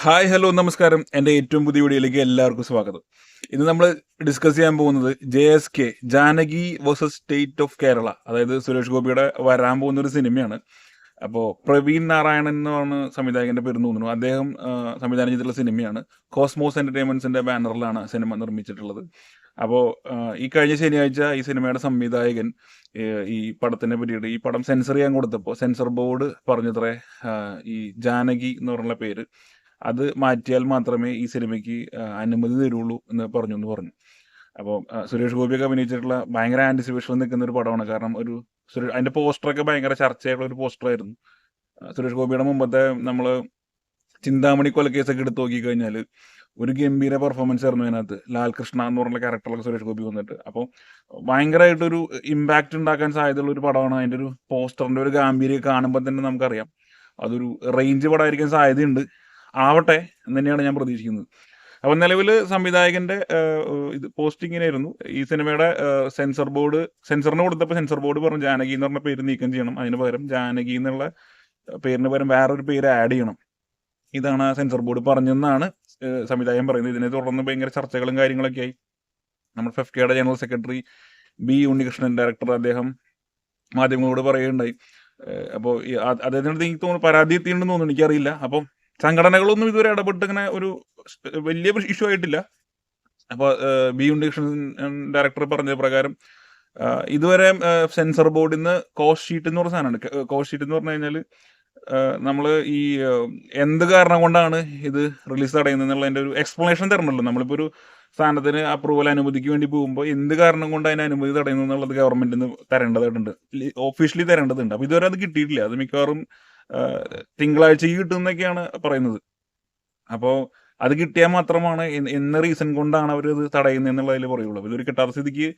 Hi hello നമസ്കാരം. എൻ്റെ ഏറ്റവും പുതിയ വീഡിയോയിലേക്ക് എല്ലാവർക്കും സ്വാഗതം. ഇന്ന് നമ്മൾ ഡിസ്കസ് ചെയ്യാൻ പോകുന്നത് JSK Janaki versus state of Kerala, അതായത് സുരേഷ് ഗോപിയുടെ വരാൻ പോകുന്ന ഒരു സിനിമയാണ്. അപ്പോൾ പ്രവീൺ നാരായണൻ എന്നാണ് സംവിധായകൻ്റെ പേര് തോന്നുന്നു. അദ്ദേഹം സംവിധാനം ചെയ്തിട്ടുള്ള സിനിമയാണ്. കോസ്മോസ് എൻ്റർടൈൻമെൻറ്റ്സിൻ്റെ ബാനറിലാണ് സിനിമ നിർമ്മിച്ചിട്ടുള്ളത്. അപ്പോൾ ഈ കഴിഞ്ഞ ശനിയാഴ്ച ഈ സിനിമയുടെ സംവിധായകൻ ഈ പടത്തിനെ പറ്റിയിട്ട് ഈ പടം സെൻസർ ചെയ്യാൻ കൊടുത്തപ്പോൾ സെൻസർ ബോർഡ് പറഞ്ഞത്രേ, ഈ ജാനകി എന്ന് പറഞ്ഞുള്ള പേര് അത് മാറ്റിയാൽ മാത്രമേ ഈ സിനിമയ്ക്ക് അനുമതി തരുള്ളൂ എന്ന് പറഞ്ഞു. അപ്പോൾ സുരേഷ് ഗോപിയൊക്കെ അഭിനയിച്ചിട്ടുള്ള ഭയങ്കര ആൻറ്റിസിപ്പേഷനിൽ നിൽക്കുന്ന ഒരു പടമാണ്. കാരണം അതിൻ്റെ പോസ്റ്ററൊക്കെ ഭയങ്കര ചർച്ചയായിട്ടുള്ള ഒരു പോസ്റ്ററായിരുന്നു. സുരേഷ് ഗോപിയുടെ മുമ്പത്തെ നമ്മൾ ചിന്താമണി കൊലക്കേസൊക്കെ എടുത്ത് നോക്കിക്കഴിഞ്ഞാൽ ഒരു ഗംഭീര പെർഫോമൻസ് ആയിരുന്നു അതിനകത്ത്. ലാൽകൃഷ്ണ എന്ന് പറഞ്ഞ ക്യാരക്ടറിലൊക്കെ സുരേഷ് ഗോപി വന്നിട്ട് അപ്പോൾ ഭയങ്കരമായിട്ടൊരു ഇമ്പാക്റ്റ് ഉണ്ടാക്കാൻ സാധ്യതയുള്ള ഒരു പടമാണ്. അതിൻ്റെ ഒരു പോസ്റ്ററിൻ്റെ ഒരു ഗാംഭീര്യം കാണുമ്പോൾ തന്നെ നമുക്കറിയാം അതൊരു റേഞ്ച് പടമായിരിക്കാൻ സാധ്യതയുണ്ട്. ആവട്ടെ എന്ന് തന്നെയാണ് ഞാൻ പ്രതീക്ഷിക്കുന്നത്. അപ്പം നിലവിൽ സംവിധായകൻ്റെ ഇത് പോസ്റ്റിങ്ങിനായിരുന്നു ഈ സിനിമയുടെ സെൻസറിന് കൊടുത്തപ്പോൾ സെൻസർ ബോർഡ് പറഞ്ഞു ജാനകി എന്ന് പറഞ്ഞ പേര് നീക്കം ചെയ്യണം, അതിന് പകരം ജാനകി എന്നുള്ള പേരിന് പകരം വേറൊരു പേര് ആഡ് ചെയ്യണം. ഇതാണ് സെൻസർ ബോർഡ് പറഞ്ഞെന്നാണ് സംവിധായകൻ പറയുന്നത്. ഇതിനെ തുടർന്ന് ഭയങ്കര ചർച്ചകളും കാര്യങ്ങളൊക്കെ ആയി. നമ്മുടെ ഫെഫ്കയുടെ general secretary B Unnikrishnan, director, അദ്ദേഹം മാധ്യമങ്ങളോട് പറയുകയുണ്ടായി. അപ്പോൾ അദ്ദേഹത്തിനടുത്ത് എനിക്ക് തോന്നുന്നു പരാതി എത്തിയിട്ടുണ്ടെന്ന് തോന്നുന്നു, എനിക്കറിയില്ല. അപ്പം സംഘടനകളൊന്നും ഇതുവരെ ഇടപെട്ട് ഇങ്ങനെ ഒരു വലിയ ഇഷ്യൂ ആയിട്ടില്ല. അപ്പോൾ ബി ഉണ്ണികൃഷ്ണൻ ഡയറക്ടർ പറഞ്ഞ പ്രകാരം ഇതുവരെ സെൻസർ ബോർഡിൽ നിന്ന് കോസ്റ്റ് ഷീറ്റ് എന്ന് പറഞ്ഞ സാധനമാണ്. കോസ്റ്റ് ഷീറ്റ് എന്ന് പറഞ്ഞു കഴിഞ്ഞാൽ നമ്മൾ ഈ എന്ത് കാരണം കൊണ്ടാണ് ഇത് റിലീസ് തടയുന്നതെന്നുള്ളതിൻ്റെ ഒരു എക്സ്പ്ലനേഷൻ തരണമല്ലോ. നമ്മളിപ്പോൾ ഒരു സ്ഥാനത്തിന് അപ്രൂവൽ അനുമതിക്ക് വേണ്ടി പോകുമ്പോൾ എന്ത് കാരണം കൊണ്ട് അതിന് അനുമതി തടയുന്നു എന്നുള്ളത് ഗവൺമെൻറ്റിൽ നിന്ന് തരേണ്ടതായിട്ടുണ്ട്, ഓഫീഷ്യലി തരേണ്ടതുണ്ട്. അപ്പോൾ ഇതുവരെ അത് കിട്ടിയിട്ടില്ല. അത് മിക്കവാറും തിങ്കളാഴ്ചക്ക് കിട്ടുമെന്നൊക്കെയാണ് പറയുന്നത്. അപ്പോൾ അത് കിട്ടിയാൽ മാത്രമാണ് എന്ന റീസൺ കൊണ്ടാണ് അവർ ഇത് തടയുന്നത് എന്നുള്ളതിൽ പറയുള്ളൂ. അപ്പോൾ ഇതൊരു കിട്ടാത്ത സ്ഥിതിക്ക്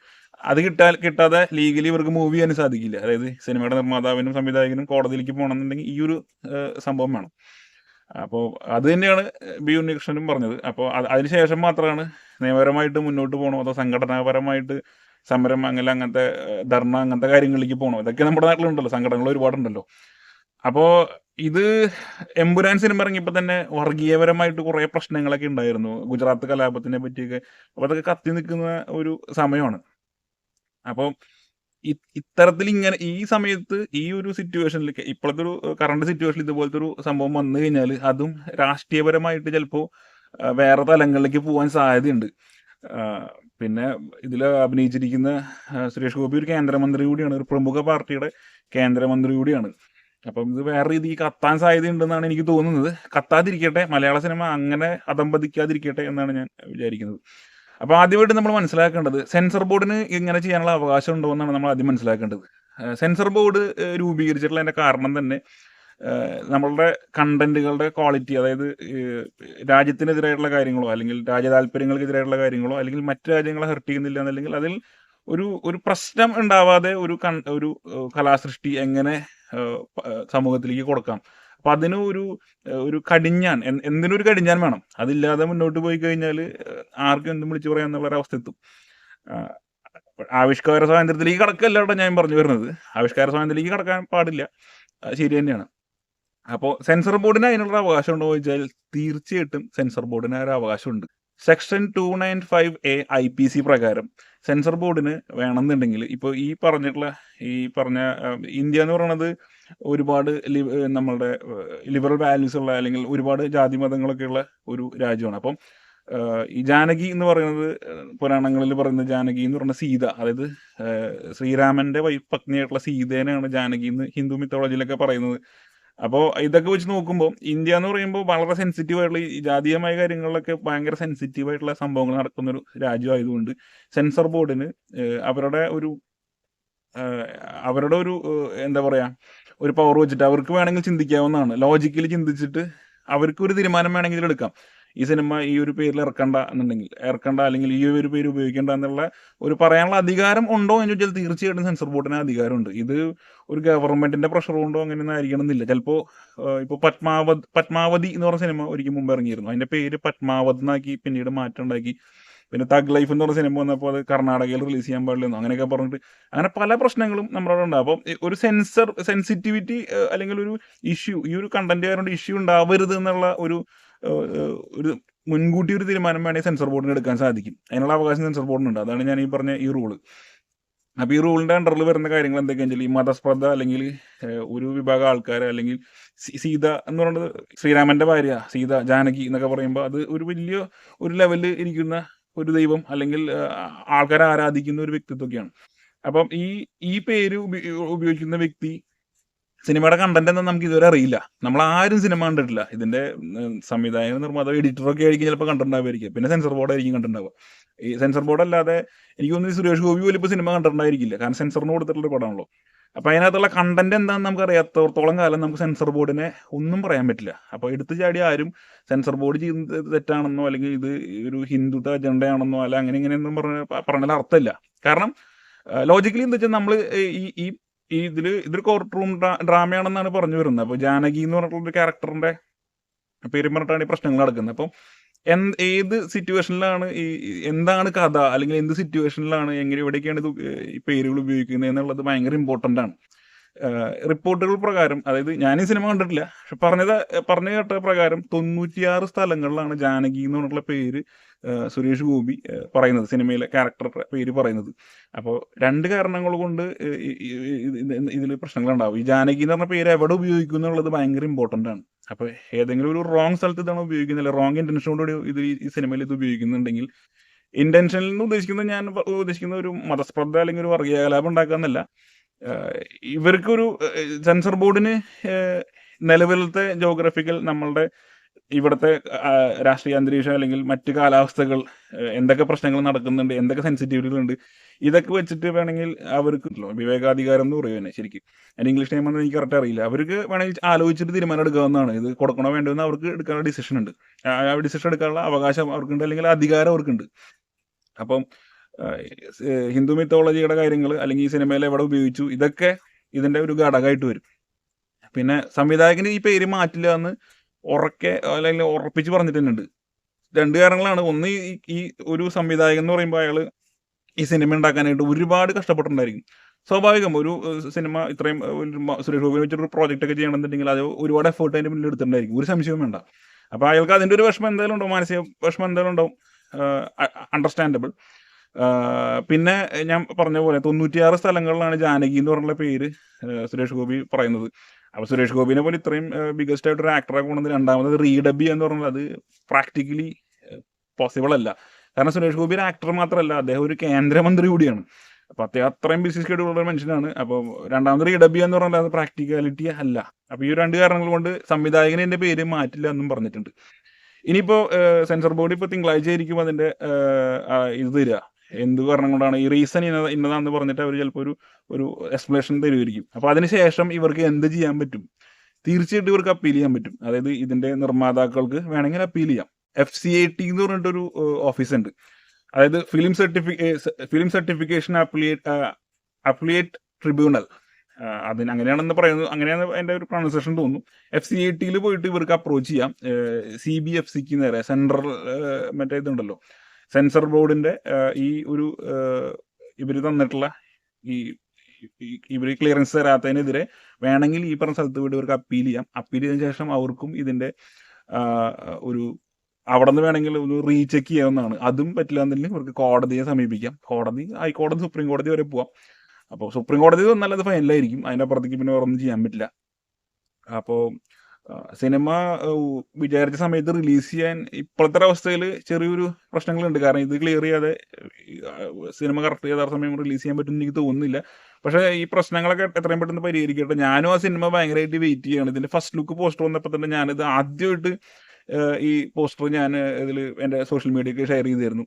അത് കിട്ടാതെ ലീഗലി ഇവർക്ക് മൂവ് ചെയ്യാനും സാധിക്കില്ല. അതായത് സിനിമയുടെ നിർമ്മാതാവിനും സംവിധായകനും കോടതിയിലേക്ക് പോകണമെന്നുണ്ടെങ്കിൽ ഈ ഒരു സംഭവം വേണം. അപ്പോൾ അത് തന്നെയാണ് ബി ഉണ്ണികൃഷ്ണനും പറഞ്ഞത്. അപ്പോൾ അതിനുശേഷം മാത്രമാണ് നിയമപരമായിട്ട് മുന്നോട്ട് പോകണോ അതോ സംഘടനാപരമായിട്ട് സമരം അങ്ങനത്തെ ധർണ അങ്ങനത്തെ കാര്യങ്ങളിലേക്ക് പോകണോ. ഇതൊക്കെ നമ്മുടെ നാട്ടിലുണ്ടല്ലോ, സംഘടനകൾ ഒരുപാടുണ്ടല്ലോ. അപ്പോൾ ഇത് എമ്പുരാൻ സിനിമ ഇറങ്ങിയപ്പോൾ തന്നെ വർഗീയപരമായിട്ട് കുറേ പ്രശ്നങ്ങളൊക്കെ ഉണ്ടായിരുന്നു, ഗുജറാത്ത് കലാപത്തിനെ പറ്റിയൊക്കെ. അപ്പോൾ അതൊക്കെ കത്തി നിൽക്കുന്ന ഒരു സമയമാണ്. അപ്പോൾ ഇത്തരത്തിൽ ഇങ്ങനെ ഈ സമയത്ത് ഈ ഒരു സിറ്റുവേഷനിലേക്ക് ഇപ്പോഴത്തെ ഒരു കറണ്ട് സിറ്റുവേഷനിൽ ഇതുപോലത്തെ ഒരു സംഭവം വന്നു കഴിഞ്ഞാൽ അതും രാഷ്ട്രീയപരമായിട്ട് ചിലപ്പോൾ വേറെ തലങ്ങളിലേക്ക് പോകാൻ സാധ്യതയുണ്ട്. പിന്നെ ഇതിൽ അഭിനയിച്ചിരിക്കുന്ന സുരേഷ് ഗോപി ഒരു കേന്ദ്രമന്ത്രി കൂടിയാണ്, ഒരു പ്രമുഖ പാർട്ടിയുടെ കേന്ദ്രമന്ത്രി കൂടിയാണ്. അപ്പം ഇത് വേറെ രീതിക്ക് കത്താൻ സാധ്യതയുണ്ടെന്നാണ് എനിക്ക് തോന്നുന്നത്. കത്താതിരിക്കട്ടെ, മലയാള സിനിമ അങ്ങനെ അധംപതിക്കാതിരിക്കട്ടെ എന്നാണ് ഞാൻ വിചാരിക്കുന്നത്. അപ്പോൾ ആദ്യമായിട്ട് നമ്മൾ മനസ്സിലാക്കേണ്ടത് സെൻസർ ബോർഡിന് ഇങ്ങനെ ചെയ്യാനുള്ള അവകാശം ഉണ്ടോ എന്നാണ് നമ്മൾ ആദ്യം മനസ്സിലാക്കേണ്ടത്. സെൻസർ ബോർഡ് രൂപീകരിച്ചിട്ടുള്ള അതിൻ്റെ കാരണം തന്നെ നമ്മളുടെ കണ്ടന്റുകളുടെ ക്വാളിറ്റി, അതായത് രാജ്യത്തിനെതിരായിട്ടുള്ള കാര്യങ്ങളോ അല്ലെങ്കിൽ രാജ്യ താല്പര്യങ്ങൾക്കെതിരായിട്ടുള്ള കാര്യങ്ങളോ അല്ലെങ്കിൽ മറ്റു രാജ്യങ്ങളെ ഹെർട്ട് ചെയ്യുന്നില്ല എന്നല്ലെങ്കിൽ അതിൽ ഒരു പ്രശ്നം ഉണ്ടാവാതെ ഒരു കലാസൃഷ്ടി എങ്ങനെ സമൂഹത്തിലേക്ക് കൊടുക്കാം. അപ്പം അതിന് ഒരു കടിഞ്ഞാൻ, എന്തിനൊരു കടിഞ്ഞാൻ വേണം. അതില്ലാതെ മുന്നോട്ട് പോയി കഴിഞ്ഞാൽ ആർക്കും എന്തും വിളിച്ചു പറയാമെന്നുള്ളൊരവസ്ഥ എത്തും. ആവിഷ്കാര സ്വാതന്ത്ര്യത്തിലേക്ക് കടക്കല്ല കേട്ടോ ഞാൻ പറഞ്ഞു വരുന്നത്. ആവിഷ്കാര സ്വാതന്ത്ര്യത്തിലേക്ക് കടക്കാൻ പാടില്ല, ശരി തന്നെയാണ്. അപ്പോൾ സെൻസർ ബോർഡിന് അതിനുള്ള അവകാശം ഉണ്ടോ എന്ന് ചോദിച്ചാൽ തീർച്ചയായിട്ടും സെൻസർ ബോർഡിന് ഒരു അവകാശമുണ്ട്. സെക്ഷൻ 295A IPC പ്രകാരം സെൻസർ ബോർഡിന് വേണമെന്നുണ്ടെങ്കിൽ ഇപ്പോൾ ഈ പറഞ്ഞ ഇന്ത്യ എന്ന് പറയുന്നത് ഒരുപാട് നമ്മളുടെ ലിബറൽ വാല്യൂസ് ഉള്ള അല്ലെങ്കിൽ ഒരുപാട് ജാതി മതങ്ങളൊക്കെ ഉള്ള ഒരു രാജ്യമാണ്. അപ്പം ഈ ജാനകി എന്ന് പറയുന്നത് പുരാണങ്ങളിൽ പറയുന്നത് ജാനകി എന്ന് പറയുന്ന സീത, അതായത് ശ്രീരാമൻ്റെ പത്നിയായിട്ടുള്ള സീതേനെയാണ് ജാനകി എന്ന് ഹിന്ദു മിത്തോളജിയിലൊക്കെ പറയുന്നത്. അപ്പോൾ ഇതൊക്കെ വെച്ച് നോക്കുമ്പോൾ ഇന്ത്യ എന്ന് പറയുമ്പോൾ വളരെ സെൻസിറ്റീവായിട്ടുള്ള ഈ ജാതീയമായ കാര്യങ്ങളിലൊക്കെ ഭയങ്കര സെൻസിറ്റീവായിട്ടുള്ള സംഭവങ്ങൾ നടക്കുന്നൊരു രാജ്യമായതുകൊണ്ട് സെൻസർ ബോർഡിന് അവരുടെ ഒരു എന്താ പറയുക, ഒരു പവർ വെച്ചിട്ട് അവർക്ക് വേണമെങ്കിൽ ചിന്തിക്കാവുന്നതാണ്. ലോജിക്കലി ചിന്തിച്ചിട്ട് അവർക്ക് ഒരു തീരുമാനം വേണമെങ്കിൽ എടുക്കാം. ഈ സിനിമ ഈ ഒരു പേരിൽ ഇറക്കണ്ട അല്ലെങ്കിൽ ഈ ഒരു പേര് ഉപയോഗിക്കേണ്ട എന്നുള്ള ഒരു പറയാനുള്ള അധികാരം ഉണ്ടോ എന്ന് ചോദിച്ചാൽ തീർച്ചയായിട്ടും സെൻസർ ബോർഡിന് അധികാരമുണ്ട്. ഇത് ഒരു ഗവൺമെന്റിന്റെ പ്രഷർ കൊണ്ടോ അങ്ങനെയൊന്നും ആയിരിക്കണമെന്നില്ല. ചിലപ്പോൾ ഇപ്പോൾ പത്മാവതി എന്ന് പറഞ്ഞ സിനിമ ഒരിക്കൽ മുമ്പ് ഇറങ്ങിയിരുന്നു. അതിന്റെ പേര് പത്മാവത് എന്നാക്കി പിന്നീട് മാറ്റം ഉണ്ടാക്കി. പിന്നെ തഗ് ലൈഫ് എന്ന് പറഞ്ഞ സിനിമ വന്നപ്പോൾ അത് കർണാടകയിൽ റിലീസ് ചെയ്യാൻ പാടില്ലെന്നോ അങ്ങനെയൊക്കെ പറഞ്ഞിട്ട് അങ്ങനെ പല പ്രശ്നങ്ങളും നമ്മളവിടെ ഉണ്ടാകും. അപ്പം ഒരു സെൻസിറ്റിവിറ്റി അല്ലെങ്കിൽ ഒരു ഇഷ്യൂ, ഈ ഒരു കണ്ടന്റ് ആയതുകൊണ്ട് ഇഷ്യൂ ഉണ്ടാവരുത് എന്നുള്ള ഒരു ഒരു മുൻകൂട്ടി ഒരു തീരുമാനം വേണമെങ്കിൽ സെൻസർ ബോർഡിന് എടുക്കാൻ സാധിക്കും. അതിനുള്ള അവകാശം സെൻസർ ബോർഡിനുണ്ട്. അതാണ് ഞാൻ ഈ പറഞ്ഞ ഈ റൂള്. അപ്പോൾ ഈ റൂളിൻ്റെ അണ്ടറിൽ വരുന്ന കാര്യങ്ങൾ എന്തൊക്കെയാണെന്ന് വെച്ചാൽ ഈ മതസ്പർദ്ധ, അല്ലെങ്കിൽ ഒരു വിഭാഗം ആൾക്കാർ, അല്ലെങ്കിൽ സീത എന്ന് പറയുന്നത് ശ്രീരാമൻ്റെ ഭാര്യ സീത, ജാനകി എന്നൊക്കെ പറയുമ്പോൾ അത് ഒരു വലിയ ഒരു ലെവലിൽ ഇരിക്കുന്ന ഒരു ദൈവം, അല്ലെങ്കിൽ ആൾക്കാരെ ആരാധിക്കുന്ന ഒരു വ്യക്തിത്വമൊക്കെയാണ്. അപ്പം ഈ പേര് ഉപയോഗിക്കുന്ന വ്യക്തി സിനിമയുടെ കണ്ടന്റ് എന്താ നമുക്ക് ഇതുവരെ അറിയില്ല. നമ്മൾ ആരും സിനിമ കണ്ടിട്ടില്ല. ഇതിന്റെ സംവിധായകൻ, നിർമ്മാതാവ്, എഡിറ്ററൊക്കെ ആയിരിക്കും ചിലപ്പോൾ കണ്ടിട്ടുണ്ടാവുമായിരിക്കും. പിന്നെ സെൻസർ ബോർഡ് ആയിരിക്കും കണ്ടിട്ടുണ്ടാവുക. ഈ സെൻസർ ബോർഡ് അല്ലാതെ എനിക്ക് തോന്നുന്നു സുരേഷ് ഗോപി പോലും ഇപ്പോൾ സിനിമ കണ്ടിട്ടുണ്ടായിരിക്കില്ല. കാരണം സെൻസറിന് കൊടുത്തിട്ടുള്ള പടമാണല്ലോ. അപ്പോൾ അതിനകത്തുള്ള കണ്ടന്റ് എന്താണെന്ന് നമുക്ക് അറിയാത്തത്തോളം കാലം നമുക്ക് സെൻസർ ബോർഡിനെ ഒന്നും പറയാൻ പറ്റില്ല. അപ്പോൾ എടുത്തു ചാടി ആരും സെൻസർ ബോർഡ് ചെയ്യുന്നത് തെറ്റാണെന്നോ, അല്ലെങ്കിൽ ഇത് ഒരു ഹിന്ദുത്വ അജണ്ടയാണെന്നോ, അല്ല അങ്ങനെ ഇങ്ങനെയൊന്നും പറഞ്ഞാൽ അർത്ഥമില്ല. കാരണം ലോജിക്കലി എന്താ വെച്ചാൽ നമ്മൾ ഈ ഇതൊരു കോർട്ട് റൂം ഡ്രാമയാണെന്നാണ് പറഞ്ഞു വരുന്നത്. അപ്പോൾ ജാനകി എന്ന് പറഞ്ഞിട്ടുള്ളൊരു ക്യാരക്ടറിന്റെ പേരും പറഞ്ഞിട്ടാണ് ഈ പ്രശ്നങ്ങൾ നടക്കുന്നത്. അപ്പം ഏത് സിറ്റുവേഷനിലാണ് എന്താണ് കഥ, അല്ലെങ്കിൽ എന്ത് സിറ്റുവേഷനിലാണ് എവിടെയൊക്കെയാണ് ഇത് ഈ പേരുകൾ ഉപയോഗിക്കുന്നത് എന്നുള്ളത് ഭയങ്കര ഇമ്പോർട്ടൻ്റ് ആണ്. റിപ്പോർട്ടുകൾ പ്രകാരം, അതായത് ഞാൻ ഈ സിനിമ കണ്ടിട്ടില്ല, പക്ഷെ പറഞ്ഞു കേട്ട പ്രകാരം 96 സ്ഥലങ്ങളിലാണ് ജാനകി എന്ന് പറഞ്ഞിട്ടുള്ള പേര് സുരേഷ് ഗോപി പറയുന്നത്, സിനിമയിലെ ക്യാരക്ടറുടെ പേര് പറയുന്നത്. അപ്പോൾ 2 കാരണങ്ങൾ കൊണ്ട് ഇതിൽ പ്രശ്നങ്ങളുണ്ടാവും. ഈ ജാനകി എന്ന് പറഞ്ഞ പേര് എവിടെ ഉപയോഗിക്കും എന്നുള്ളത് ഭയങ്കര ഇമ്പോർട്ടൻ്റ് ആണ്. അപ്പോൾ ഏതെങ്കിലും ഒരു റോങ് സ്ഥലത്ത് ഇതാണ് ഉപയോഗിക്കുന്നില്ല, റോങ് ഇൻറ്റൻഷനോടുകൂടി ഇത് ഈ സിനിമയിൽ ഇത് ഉപയോഗിക്കുന്നുണ്ടെങ്കിൽ, ഇൻറ്റൻഷനിൽ നിന്ന് ഉദ്ദേശിക്കുന്നത്, ഞാൻ ഉദ്ദേശിക്കുന്ന ഒരു മതസ്പർദ്ധ അല്ലെങ്കിൽ ഒരു വർഗീയ കലാപം ഉണ്ടാക്കാന്നല്ല. ഇവർക്കൊരു സെൻസർ ബോർഡിന് നിലവിലത്തെ ജോഗ്രഫിക്കൽ നമ്മളുടെ ഇവിടുത്തെ രാഷ്ട്രീയ അന്തരീക്ഷം, അല്ലെങ്കിൽ മറ്റ് കാലാവസ്ഥകൾ, എന്തൊക്കെ പ്രശ്നങ്ങൾ നടക്കുന്നുണ്ട്, എന്തൊക്കെ സെൻസിറ്റിവിറ്റികളുണ്ട്, ഇതൊക്കെ വെച്ചിട്ട് വേണമെങ്കിൽ അവർക്ക് വിവേകാധികാരം എന്ന് പറയുന്നത് ശരിക്കും. അതിന് ഇംഗ്ലീഷ് നെയിം ഒന്നും എനിക്ക് കറക്റ്റ് അറിയില്ല. അവർക്ക് വേണമെങ്കിൽ ആലോചിച്ചിട്ട് തീരുമാനം എടുക്കാവുന്നതാണ്. ഇത് കൊടുക്കണോ വേണ്ടോ എന്ന് അവർക്ക് എടുക്കാനുള്ള ഡിസിഷൻ ഉണ്ട്. ആ ഡിസിഷൻ എടുക്കാനുള്ള അവകാശം അവർക്കുണ്ട്, അല്ലെങ്കിൽ അധികാരം അവർക്കുണ്ട്. അപ്പം ഹിന്ദു മിത്തോളജിയുടെ കാര്യങ്ങൾ, അല്ലെങ്കിൽ ഈ സിനിമയിൽ എവിടെ ഉപയോഗിച്ചു, ഇതൊക്കെ ഇതിൻ്റെ ഒരു ഘടകമായിട്ട് വരും. പിന്നെ സംവിധായകന് ഈ പേര് മാറ്റില്ല എന്ന് അല്ലെങ്കിൽ ഉറപ്പിച്ച് പറഞ്ഞിട്ടുണ്ട്. 2 കാരണങ്ങളാണ്. ഒന്ന്, ഈ ഒരു സംവിധായകൻ എന്ന് പറയുമ്പോൾ അയാൾ ഈ സിനിമ ഉണ്ടാക്കാനായിട്ട് ഒരുപാട് കഷ്ടപ്പെട്ടിട്ടുണ്ടായിരിക്കും. സ്വാഭാവികം, ഒരു സിനിമ ഇത്രയും സുരേഷ് ഗോപിനെ വെച്ചൊരു പ്രോജക്റ്റ് ഒക്കെ ചെയ്യണമെന്നുണ്ടെങ്കിൽ അത് ഒരുപാട് എഫേർട്ട് അതിൻ്റെ മുന്നിൽ എടുത്തിട്ടുണ്ടായിരിക്കും, ഒരു സംശയവും വേണ്ട. അപ്പോൾ അയാൾക്ക് അതിൻ്റെ ഒരു വിഷമം എന്തായാലും ഉണ്ടാവും, മാനസിക വിഷമം എന്തായാലും ഉണ്ടാവും, അണ്ടർസ്റ്റാൻഡബിൾ. പിന്നെ ഞാൻ പറഞ്ഞ പോലെ 96 സ്ഥലങ്ങളിലാണ് ജാനകി എന്ന് പറഞ്ഞുള്ള പേര് സുരേഷ് ഗോപി പറയുന്നത്. അപ്പോൾ സുരേഷ് ഗോപിനെ പോലെ ഇത്രയും ബിഗസ്റ്റ് ആയിട്ടൊരു ആക്ടറെ കൊണ്ടുവന്ന് രണ്ടാമത് റീഡബ് ചെയ്യാന്ന് പറഞ്ഞാൽ അത് പ്രാക്ടിക്കലി പോസിബിൾ അല്ല. കാരണം സുരേഷ് ഗോപി ഒരു ആക്ടർ മാത്രമല്ല, അദ്ദേഹം ഒരു കേന്ദ്രമന്ത്രി കൂടിയാണ്. അപ്പോൾ അത്രയും ബിസി ഷെഡ്യൂളുള്ള മനുഷ്യനാണ്. അപ്പോൾ രണ്ടാമത് റീഡബ് ചെയ്യാന്ന് പറഞ്ഞാൽ അത് പ്രാക്ടിക്കാലിറ്റി അല്ല. അപ്പോൾ ഈ 2 കാരണങ്ങൾ കൊണ്ട് സംവിധായകന് എൻ്റെ പേര് മാറ്റില്ല എന്നും പറഞ്ഞിട്ടുണ്ട്. ഇനിയിപ്പോൾ സെൻസർ ബോർഡ് ഇപ്പോൾ തിങ്കളാഴ്ച ആയിരിക്കും അതിൻ്റെ ഇത് തരിക, എന്ത് കാരണം കൊണ്ടാണ് ഈ റീസൺ ഇന്നതാണെന്ന് പറഞ്ഞിട്ട് അവർ ചിലപ്പോൾ ഒരു എക്സ്പ്ലനേഷൻ തരുമായിരിക്കും. അപ്പോൾ അതിനുശേഷം ഇവർക്ക് എന്ത് ചെയ്യാൻ പറ്റും? തീർച്ചയായിട്ടും ഇവർക്ക് അപ്പീൽ ചെയ്യാൻ പറ്റും. അതായത് ഇതിൻ്റെ നിർമ്മാതാക്കൾക്ക് വേണമെങ്കിൽ അപ്പീൽ ചെയ്യാം. FCAT എന്ന് പറഞ്ഞിട്ടൊരു ഓഫീസുണ്ട്. അതായത് ഫിലിം സർട്ടിഫിക്കേഷൻ അപ്ലിയേറ്റ് ട്രിബ്യൂണൽ, അതിന് അങ്ങനെയാണെന്ന് പറയുന്നത്, അങ്ങനെയാണ് അതിൻ്റെ ഒരു പ്രൊണൗൺസിയേഷൻ തോന്നുന്നു. FCAT പോയിട്ട് ഇവർക്ക് അപ്രോച്ച് ചെയ്യാം. CBFCക്ക് നേരെ, സെൻട്രൽ മറ്റേ ഇതുണ്ടല്ലോ, സെൻസർ ബോർഡിൻ്റെ ഈ ഒരു ഇവർ തന്നിട്ടുള്ള ഇവർ ക്ലിയറൻസ് തരാത്തതിനെതിരെ വേണമെങ്കിൽ ഈ പറഞ്ഞ സ്ഥലത്ത് പോയിട്ട് ഇവർക്ക് അപ്പീൽ ചെയ്യാം. അപ്പീൽ ചെയ്തതിനു ശേഷം അവർക്കും ഇതിൻ്റെ ഒരു അവിടെ നിന്ന് വേണമെങ്കിൽ ഒന്ന് റീചെക്ക് ചെയ്യാവുന്നതാണ്. അതും പറ്റില്ല എന്നുണ്ടെങ്കിൽ ഇവർക്ക് കോടതിയെ സമീപിക്കാം. ഹൈക്കോടതി, സുപ്രീം കോടതി വരെ പോവാം. അപ്പോൾ സുപ്രീം കോടതി വന്നാൽ അത് ഫൈനലായിരിക്കും. അതിൻ്റെ അപ്പുറത്തേക്ക് പിന്നെ വേറൊന്നും ചെയ്യാൻ പറ്റില്ല. അപ്പോൾ സിനിമ വിചാരിച്ച സമയത്ത് റിലീസ് ചെയ്യാൻ ഇപ്പോഴത്തെ അവസ്ഥയിൽ ചെറിയൊരു പ്രശ്നങ്ങളുണ്ട്. കാരണം ഇത് ക്ലിയർ ചെയ്യാതെ സിനിമ കറക്റ്റ് ചെയ്ത സമയം റിലീസ് ചെയ്യാൻ പറ്റുമെന്ന് എനിക്ക് തോന്നുന്നില്ല. പക്ഷേ ഈ പ്രശ്നങ്ങളൊക്കെ എത്രയും പെട്ടെന്ന് പരിഹരിക്കട്ടെ. ഞാനും ആ സിനിമ ഭയങ്കരമായിട്ട് വെയിറ്റ് ചെയ്യാണ്. ഇതിൻ്റെ ഫസ്റ്റ് ലുക്ക് പോസ്റ്റർ വന്നപ്പോൾ തന്നെ ഞാനിത് ആദ്യമായിട്ട് ഈ പോസ്റ്റർ ഞാൻ ഇതിൽ എൻ്റെ സോഷ്യൽ മീഡിയയ്ക്ക് ഷെയർ ചെയ്തിരുന്നു.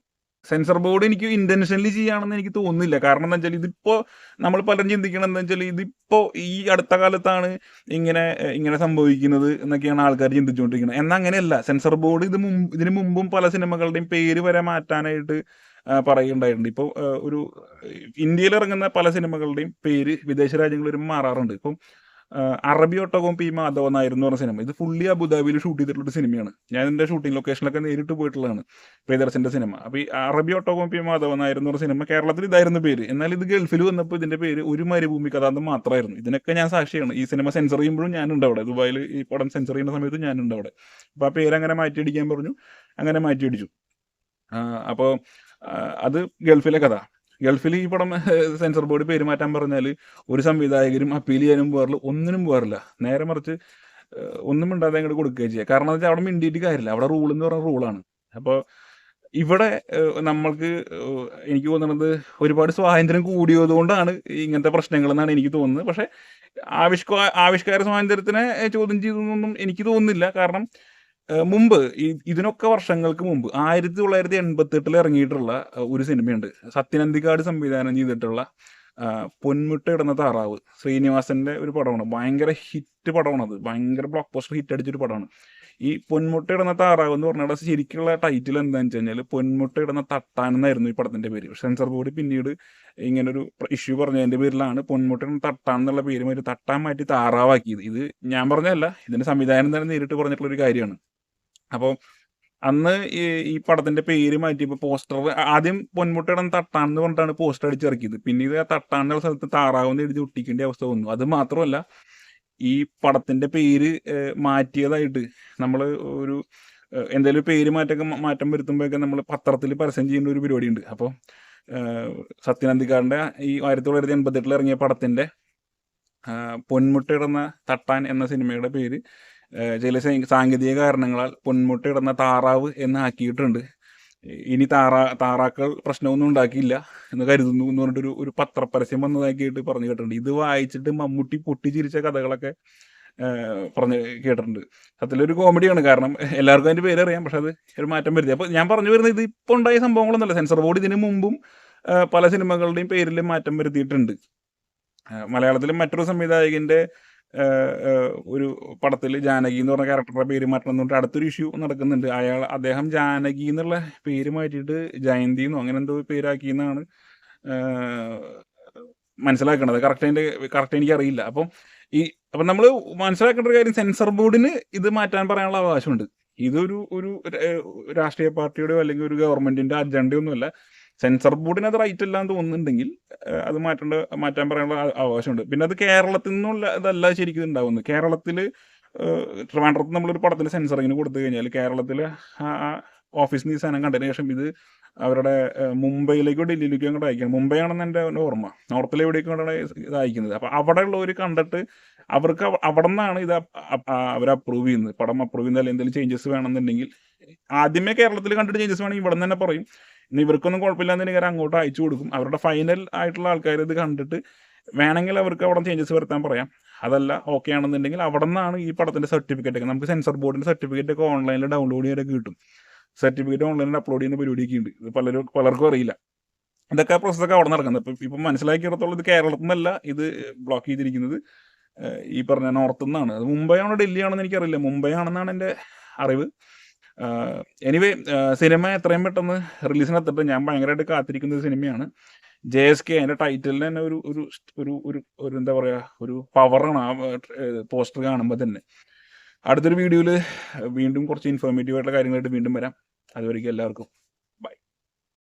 സെൻസർ ബോർഡ് എനിക്ക് ഇന്റൻഷനലി ചെയ്യുകയാണെന്ന് എനിക്ക് തോന്നുന്നില്ല. കാരണം എന്താ വെച്ചാൽ ഇതിപ്പോൾ നമ്മൾ പലരും ചിന്തിക്കണം എന്താ വെച്ചാൽ ഇതിപ്പോൾ ഈ അടുത്ത കാലത്താണ് ഇങ്ങനെ സംഭവിക്കുന്നത് എന്നൊക്കെയാണ് ആൾക്കാർ ചിന്തിച്ചുകൊണ്ടിരിക്കുന്നത്. എന്നാൽ അങ്ങനെയല്ല. സെൻസർ ബോർഡ് ഇതിനു മുമ്പും പല സിനിമകളുടെയും പേര് വരെ മാറ്റാനായിട്ട് പറയുണ്ടായിട്ടുണ്ട്. ഇപ്പോൾ ഒരു ഇന്ത്യയിൽ ഇറങ്ങുന്ന പല സിനിമകളുടെയും പേര് വിദേശ രാജ്യങ്ങളിൽ മാറാറുണ്ട്. ഇപ്പം അറബി ഒട്ടകവും പി മാധവ നായർ എന്ന് പറഞ്ഞ സിനിമ. ഇത് ഫുള്ളി അബുദാബിയിൽ ഷൂട്ട് ചെയ്തിട്ടുള്ള സിനിമയാണ്. ഞാൻ എൻ്റെ ഷൂട്ടിംഗ് ലൊക്കേഷനിലൊക്കെ നേരിട്ട് പോയിട്ടുള്ളതാണ് പ്രിയദർശൻ്റെ സിനിമ. അപ്പോൾ ഈ അറബി ഒട്ടകവും പി മാധവ നായർ എന്ന് പറഞ്ഞ സിനിമ കേരളത്തിൽ ഇതായിരുന്നു പേര്. എന്നാൽ ഇത് ഗൾഫിൽ വന്നപ്പോൾ ഇതിൻ്റെ പേര് ഒരു മരുഭൂമി കഥ എന്ന് മാത്രമായിരുന്നു. ഇതിനൊക്കെ ഞാൻ സാക്ഷിയാണ്. ഈ സിനിമ സെൻസർ ചെയ്യുമ്പോഴും ഞാനുണ്ട് അവിടെ. ദുബായിൽ ഈ പടം സെൻസർ ചെയ്യുന്ന സമയത്ത് ഞാനുണ്ട് അവിടെ. അപ്പോൾ ആ പേര് അങ്ങനെ മാറ്റിയടിക്കാൻ പറഞ്ഞു, അങ്ങനെ മാറ്റിയടിച്ചു. അപ്പോൾ അത് ഗൾഫിലെ കഥ. ഗൾഫിൽ ഈ പടം സെൻസർ ബോർഡ് പേര് മാറ്റാൻ പറഞ്ഞാൽ ഒരു സംവിധായകരും അപ്പീൽ ചെയ്യാനും പോകാറില്ല, ഒന്നിനും പോകാറില്ല. നേരെ മറിച്ച് ഒന്നും മിണ്ടാതെ അങ്ങോട്ട് കൊടുക്കുകയും ചെയ്യുക. കാരണം എന്ന് വെച്ചാൽ അവിടെ മിണ്ടിയിട്ട് കാര്യമില്ല. അവിടെ റൂൾ എന്ന് പറഞ്ഞ റൂളാണ്. അപ്പോൾ ഇവിടെ നമ്മൾക്ക് എനിക്ക് തോന്നുന്നത് ഒരുപാട് സ്വാതന്ത്ര്യം കൂടിയതുകൊണ്ടാണ് ഇങ്ങനത്തെ പ്രശ്നങ്ങളെന്നാണ് എനിക്ക് തോന്നുന്നത്. പക്ഷേ ആവിഷ്കാര സ്വാതന്ത്ര്യത്തിനെ ചോദ്യം ചെയ്തൊന്നും എനിക്ക് തോന്നുന്നില്ല. കാരണം മുമ്പ് ഇതിനൊക്കെ വർഷങ്ങൾക്ക് മുമ്പ് 1988 ഇറങ്ങിയിട്ടുള്ള ഒരു സിനിമയുണ്ട്. സത്യനന്ദിക്കാട് സംവിധാനം ചെയ്തിട്ടുള്ള പൊന്മുട്ട ഇടുന്ന താറാവ്. ശ്രീനിവാസന്റെ ഒരു പടമാണ്. ഭയങ്കര ഹിറ്റ് പടമാണ്. അത് ഭയങ്കര ബ്ലോക്ക് പോസ്റ്റർ ഹിറ്റ് അടിച്ചൊരു പടമാണ്. ഈ പൊന്മുട്ട ഇടുന്ന താറാവ് എന്ന് പറഞ്ഞാൽ ശരിക്കുള്ള ടൈറ്റിൽ എന്താണെന്ന് വെച്ച് കഴിഞ്ഞാൽ പൊന്മുട്ട ഇടുന്ന തട്ടാൻ എന്നായിരുന്നു ഈ പടത്തിന്റെ പേര്. സെൻസർ ബോർഡ് പിന്നീട് ഇങ്ങനൊരു ഇഷ്യൂ പറഞ്ഞതിന്റെ പേരിലാണ് പൊന്മുട്ട ഇടുന്ന തട്ടാൻ എന്നുള്ള പേര് മാറ്റി തട്ടാൻ മാറ്റി താറാവാക്കിയത്. ഇത് ഞാൻ പറഞ്ഞതല്ല, ഇതിന്റെ സംവിധാനം തന്നെ നേരിട്ട് പറഞ്ഞിട്ടുള്ള ഒരു കാര്യമാണ്. അപ്പോൾ അന്ന് ഈ പടത്തിന്റെ പേര് മാറ്റിയപ്പോൾ പോസ്റ്റർ ആദ്യം പൊന്മുട്ടയിടം തട്ടാന്ന് പറഞ്ഞിട്ടാണ് പോസ്റ്റർ അടിച്ചിറക്കിയത്. പിന്നീട് ആ തട്ടാനുള്ള സ്ഥലത്ത് താറാവെന്ന് എഴുതി ഒട്ടിക്കേണ്ട അവസ്ഥ വന്നു. അത് മാത്രമല്ല, ഈ പടത്തിന്റെ പേര് മാറ്റിയതായിട്ട് നമ്മൾ ഒരു എന്തെങ്കിലും പേര് മാറ്റം വരുത്തുമ്പോഴൊക്കെ നമ്മൾ പത്രത്തിൽ പരസ്യം ചെയ്യുന്ന ഒരു പരിപാടിയുണ്ട്. അപ്പോൾ സത്യനന്ദിക്കാടിന്റെ ഈ 1988 ഇറങ്ങിയ പടത്തിന്റെ പൊന്മുട്ടയിടുന്ന തട്ടാൻ എന്ന സിനിമയുടെ പേര് ചില സാങ്കേതിക കാരണങ്ങളാൽ പൊന്മുട്ട ഇടുന്ന താറാവ് എന്ന് ആക്കിയിട്ടുണ്ട്. ഇനി താറാക്കൾ പ്രശ്നമൊന്നും ഉണ്ടാക്കിയില്ല എന്ന് കരുതുന്നു എന്ന് പറഞ്ഞിട്ടൊരു ഒരു പത്രപരസ്യം വന്നതാക്കിയിട്ട് പറഞ്ഞു കേട്ടിട്ടുണ്ട്. ഇത് വായിച്ചിട്ട് മമ്മൂട്ടി പൊട്ടിച്ചിരിച്ച കഥകളൊക്കെ പറഞ്ഞ് കേട്ടിട്ടുണ്ട്. സത്യത്തിലൊരു കോമഡിയാണ്. കാരണം എല്ലാവർക്കും അതിൻ്റെ പേരറിയാം, പക്ഷെ അത് ഒരു മാറ്റം വരുത്തി. അപ്പോൾ ഞാൻ പറഞ്ഞു വരുന്നത് ഇത് ഇപ്പോൾ ഉണ്ടായ സംഭവങ്ങളൊന്നുമല്ല. സെൻസർ ബോർഡ് ഇതിനു മുമ്പും പല സിനിമകളുടെയും പേരിൽ മാറ്റം വരുത്തിയിട്ടുണ്ട്. മലയാളത്തിലും മറ്റൊരു സംവിധായകൻ്റെ ഒരു പടത്തിൽ ജാനകി എന്ന് പറഞ്ഞ ക്യാരക്ടറുടെ പേര് മാറ്റണം എന്ന് പറഞ്ഞിട്ട് അടുത്തൊരു ഇഷ്യൂ നടക്കുന്നുണ്ട്. അദ്ദേഹം ജാനകി എന്നുള്ള പേര് മാറ്റിയിട്ട് ജയന്തി എന്നോ അങ്ങനെ എന്തോ പേരാക്കി എന്നാണ് മനസ്സിലാക്കേണ്ടത്. കറക്റ്റ് എനിക്കറിയില്ല. അപ്പം നമ്മൾ മനസ്സിലാക്കേണ്ട ഒരു കാര്യം, സെൻസർ ബോർഡിന് ഇത് മാറ്റാൻ പറയാനുള്ള അവകാശമുണ്ട്. ഇതൊരു രാഷ്ട്രീയ പാർട്ടിയുടെയോ അല്ലെങ്കിൽ ഒരു ഗവൺമെന്റിന്റെ അജണ്ടയൊന്നുമല്ല. സെൻസർ ബോർഡിന് അത് റൈറ്റ് അല്ല എന്ന് തോന്നുന്നുണ്ടെങ്കിൽ അത് മാറ്റാൻ പറയാനുള്ള അവകാശമുണ്ട്. പിന്നെ അത് കേരളത്തിൽ നിന്നുള്ള ഇതല്ല ശരിക്കും ഉണ്ടാവുന്നത്. കേരളത്തിൽ ട്രിവാൻഡ്രത്ത് നമ്മളൊരു പടത്തിന് സെൻസറിങ്ങിന് കൊടുത്തു കഴിഞ്ഞാൽ കേരളത്തിൽ ഓഫീസിൽ നിന്ന് ഈ സാധനം കണ്ടതിന് ശേഷം ഇത് അവരുടെ മുംബൈയിലേക്കോ ഡൽഹിയിലേക്കോ അങ്ങോട്ട് അയക്കണം. മുംബൈ ആണെന്ന് എൻ്റെ ഓർമ്മ. നോർത്തിൽ എവിടേക്കാണ് ഇത് അയക്കുന്നത്. അപ്പം അവിടെ ഉള്ളവർ കണ്ടിട്ട് അവർക്ക് അവിടെ നിന്നാണ് ഇത് അവർ അപ്രൂവ് ചെയ്യുന്നത്. പടം അപ്രൂവ് ചെയ്യുന്ന അല്ലെങ്കിൽ എന്തെങ്കിലും ചേഞ്ചസ് വേണമെന്നുണ്ടെങ്കിൽ ആദ്യമേ കേരളത്തിൽ കണ്ടിട്ട് ചേഞ്ചസ് വേണമെങ്കിൽ ഇവിടെ നിന്ന് തന്നെ പറയും. ഇനി ഇവർക്കൊന്നും കുഴപ്പമില്ലാന്നുണ്ടെങ്കിൽ അങ്ങോട്ട് അയച്ചു കൊടുക്കും. അവരുടെ ഫൈനൽ ആയിട്ടുള്ള ആൾക്കാർ ഇത് കണ്ടിട്ട് വേണമെങ്കിൽ അവർക്ക് അവിടെ ചേഞ്ചസ് വരുത്താൻ പറയാം. അതല്ല ഓക്കെ ആണെന്നുണ്ടെങ്കിൽ അവിടെ നിന്നാണ് ഈ പടത്തിൻ്റെ സർട്ടിഫിക്കറ്റ് ഒക്കെ. നമുക്ക് സെൻസർ ബോർഡിൻ്റെ സർട്ടിഫിക്കറ്റ് ഒക്കെ ഓൺലൈനിൽ ഡൗൺലോഡ് ചെയ്യാനൊക്കെ കിട്ടും. സർട്ടിഫിക്കറ്റ് ഓൺലൈനിൽ അപ്ലോഡ് ചെയ്യുന്ന പരിപാടിയൊക്കെ ഉണ്ട്. ഇത് പലർക്കും അറിയില്ല. ഇതൊക്കെ പ്രോസസ്സൊക്കെ അവിടെ നടക്കുന്നത്. ഇപ്പം മനസ്സിലാക്കിയിടത്തോളം ഇത് കേരളത്തിൽ നിന്നല്ല ഇത് ബ്ലോക്ക് ചെയ്തിരിക്കുന്നത്, ഈ പറഞ്ഞ നോർത്ത് നിന്നാണ്. അത് മുംബൈ ആണോ ഡൽഹി ആണെന്ന് എനിക്കറിയില്ല. മുംബൈ ആണെന്നാണ് എൻ്റെ അറിവ്. എനിവേ സിനിമ എത്രയും പെട്ടെന്ന് റിലീസിനെത്തിട്ട് ഞാൻ ഭയങ്കരമായിട്ട് കാത്തിരിക്കുന്ന ഒരു സിനിമയാണ് JSK. അതിൻ്റെ ടൈറ്റിലിന് തന്നെ ഒരു എന്താ പറയുക, ഒരു പവറാണ് ആ പോസ്റ്റർ കാണുമ്പോൾ തന്നെ. അടുത്തൊരു വീഡിയോയിൽ വീണ്ടും കുറച്ച് ഇൻഫോർമേറ്റീവ് ആയിട്ടുള്ള കാര്യങ്ങളായിട്ട് വീണ്ടും വരാം. അതുവരെയ്ക്കും എല്ലാവർക്കും